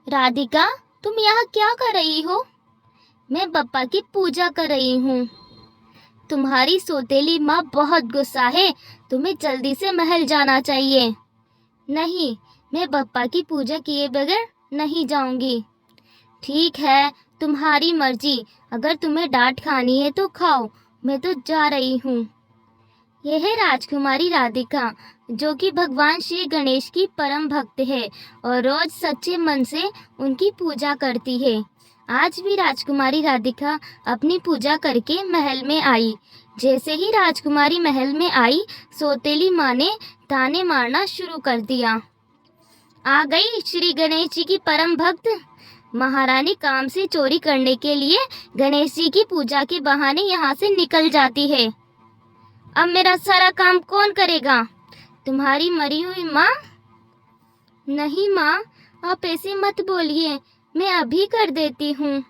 राधिका, तुम यहाँ क्या कर रही हो? मैं बप्पा की पूजा कर रही हूँ। तुम्हारी सौतेली माँ बहुत गुस्सा है। तुम्हें जल्दी से महल जाना चाहिए। नहीं, मैं बप्पा की पूजा किए बगैर नहीं जाऊंगी। ठीक है, तुम्हारी मर्जी। अगर तुम्हें डांट खानी है तो खाओ, मैं तो जा रही हूँ। यह है राजकुमारी राधिका, जो कि भगवान श्री गणेश की परम भक्त है और रोज सच्चे मन से उनकी पूजा करती है। आज भी राजकुमारी राधिका अपनी पूजा करके महल में आई। जैसे ही राजकुमारी महल में आई, सौतेली माँ ने ताने मारना शुरू कर दिया। आ गई श्री गणेश जी की परम भक्त। महारानी काम से चोरी करने के लिए गणेश जी की पूजा के बहाने यहाँ से निकल जाती है। अब मेरा सारा काम कौन करेगा? तुम्हारी मरी हुई माँ? नहीं माँ, आप ऐसे मत बोलिए, मैं अभी कर देती हूँ।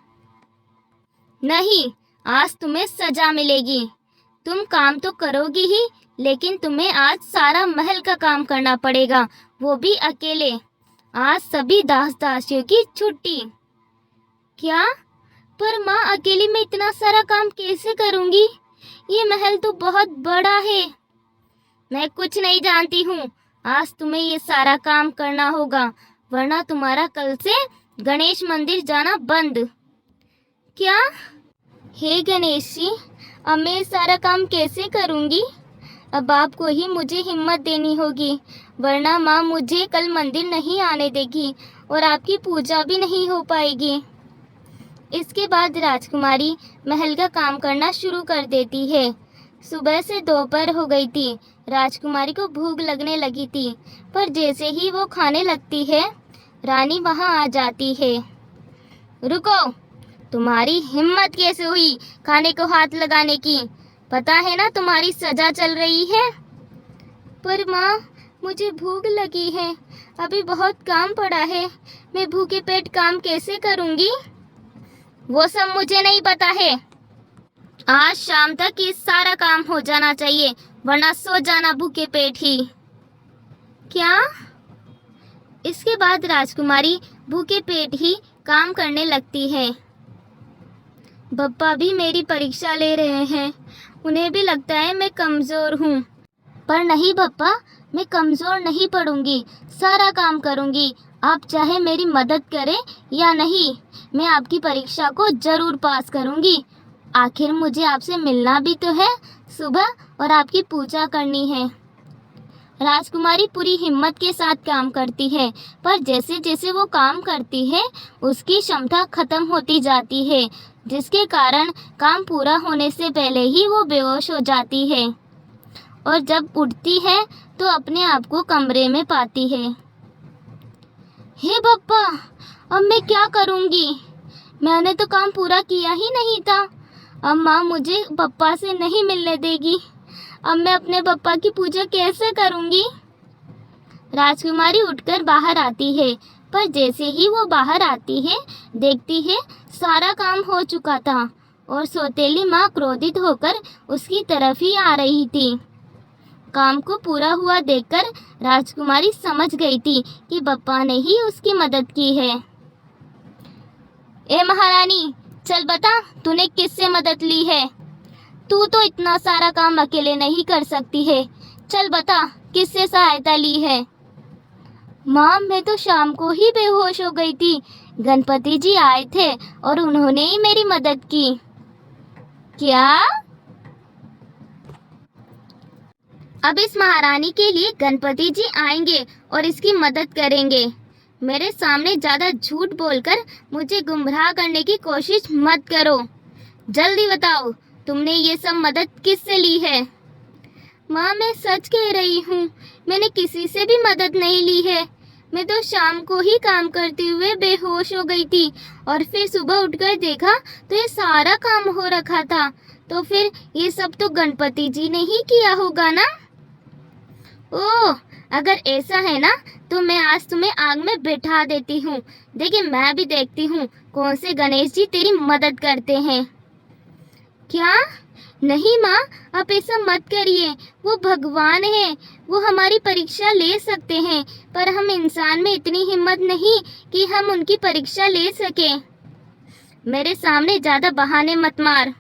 नहीं, आज तुम्हें सजा मिलेगी। तुम काम तो करोगी ही, लेकिन तुम्हें आज सारा महल का काम करना पड़ेगा, वो भी अकेले। आज सभी दास दासियों की छुट्टी। क्या? पर माँ, अकेली मैं इतना सारा काम कैसे करूँगी? ये महल तो बहुत बड़ा है। मैं कुछ नहीं जानती हूँ। आज तुम्हें ये सारा काम करना होगा, वरना तुम्हारा कल से गणेश मंदिर जाना बंद। क्या? हे गणेश जी, अब मैं ये सारा काम कैसे करूँगी? अब आपको ही मुझे हिम्मत देनी होगी, वरना माँ मुझे कल मंदिर नहीं आने देगी और आपकी पूजा भी नहीं हो पाएगी। इसके बाद राजकुमारी महल का काम करना शुरू कर देती है। सुबह से दोपहर हो गई थी। राजकुमारी को भूख लगने लगी थी, पर जैसे ही वो खाने लगती है, रानी वहां आ जाती है। रुको, तुम्हारी हिम्मत कैसे हुई खाने को हाथ लगाने की? पता है ना तुम्हारी सजा चल रही है। पर माँ, मुझे भूख लगी है, अभी बहुत काम पड़ा है, मैं भूखे पेट काम कैसे करूँगी? वो सब मुझे नहीं पता है। आज शाम तक ये सारा काम हो जाना चाहिए, वरना सो जाना भूखे पेट ही। क्या? इसके बाद राजकुमारी भूखे पेट ही काम करने लगती है। बप्पा भी मेरी परीक्षा ले रहे हैं। उन्हें भी लगता है मैं कमज़ोर हूँ। पर नहीं बप्पा, मैं कमज़ोर नहीं पड़ूंगी, सारा काम करूंगी। आप चाहे मेरी मदद करें या नहीं, मैं आपकी परीक्षा को ज़रूर पास करूंगी। आखिर मुझे आपसे मिलना भी तो है सुबह, और आपकी पूजा करनी है। राजकुमारी पूरी हिम्मत के साथ काम करती है, पर जैसे जैसे वो काम करती है, उसकी क्षमता खत्म होती जाती है, जिसके कारण काम पूरा होने से पहले ही वो बेहोश हो जाती है और जब उठती है तो अपने आप को कमरे में पाती है। हे बप्पा, अब मैं क्या करूँगी? मैंने तो काम पूरा किया ही नहीं था। अब माँ मुझे बप्पा से नहीं मिलने देगी। अब मैं अपने बप्पा की पूजा कैसे करूँगी? राजकुमारी उठकर बाहर आती है, पर जैसे ही वो बाहर आती है, देखती है सारा काम हो चुका था और सौतेली माँ क्रोधित होकर उसकी तरफ ही आ रही थी। काम को पूरा हुआ देखकर राजकुमारी समझ गई थी कि बप्पा ने ही उसकी मदद की है। ए महारानी, चल बता, तूने किससे मदद ली है? तू तो इतना सारा काम अकेले नहीं कर सकती है। चल बता, किससे सहायता ली है? माँ, मैं तो शाम को ही बेहोश हो गई थी। गणपति जी आए थे और उन्होंने ही मेरी मदद की। क्या? अब इस महारानी के लिए गणपति जी आएंगे और इसकी मदद करेंगे। मेरे सामने ज़्यादा झूठ बोलकर मुझे गुमराह करने की कोशिश मत करो। जल्दी बताओ, तुमने ये सब मदद किससे ली है? माँ, मैं सच कह रही हूँ, मैंने किसी से भी मदद नहीं ली है। मैं तो शाम को ही काम करते हुए बेहोश हो गई थी और फिर सुबह उठकर देखा तो ये सारा काम हो रखा था। तो फिर ये सब तो गणपति जी ने ही किया होगा ना? ओह, अगर ऐसा है ना, तो मैं आज तुम्हें आग में बिठा देती हूँ। देखिए, मैं भी देखती हूँ कौन से गणेश जी तेरी मदद करते हैं। क्या? नहीं माँ, आप ऐसा मत करिए। वो भगवान है, वो हमारी परीक्षा ले सकते हैं, पर हम इंसान में इतनी हिम्मत नहीं कि हम उनकी परीक्षा ले सकें। मेरे सामने ज़्यादा बहाने मत मार।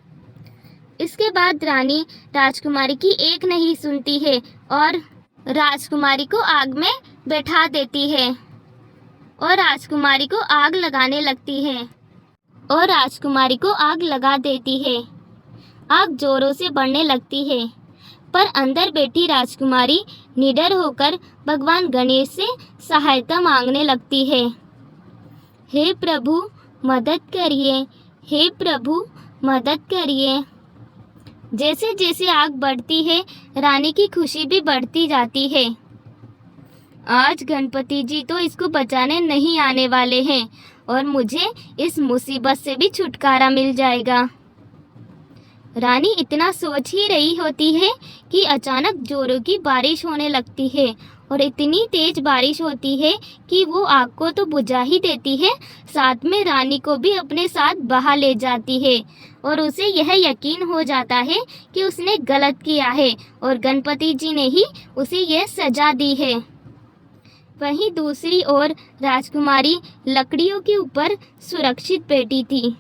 इसके बाद रानी राजकुमारी की एक नहीं सुनती है और राजकुमारी को आग में बैठा देती है और राजकुमारी को आग लगाने लगती है और राजकुमारी को आग लगा देती है। आग जोरों से बढ़ने लगती है, पर अंदर बैठी राजकुमारी निडर होकर भगवान गणेश से सहायता मांगने लगती है। हे प्रभु मदद करिए, हे प्रभु मदद करिए। जैसे जैसे आग बढ़ती है, रानी की खुशी भी बढ़ती जाती है। आज गणपति जी तो इसको बचाने नहीं आने वाले हैं और मुझे इस मुसीबत से भी छुटकारा मिल जाएगा। रानी इतना सोच ही रही होती है कि अचानक जोरों की बारिश होने लगती है और इतनी तेज बारिश होती है कि वो आग को तो बुझा ही देती है, साथ में रानी को भी अपने साथ बहा ले जाती है और उसे यह यकीन हो जाता है कि उसने गलत किया है और गणपति जी ने ही उसे यह सजा दी है। वहीं दूसरी ओर राजकुमारी लकड़ियों के ऊपर सुरक्षित बैठी थी।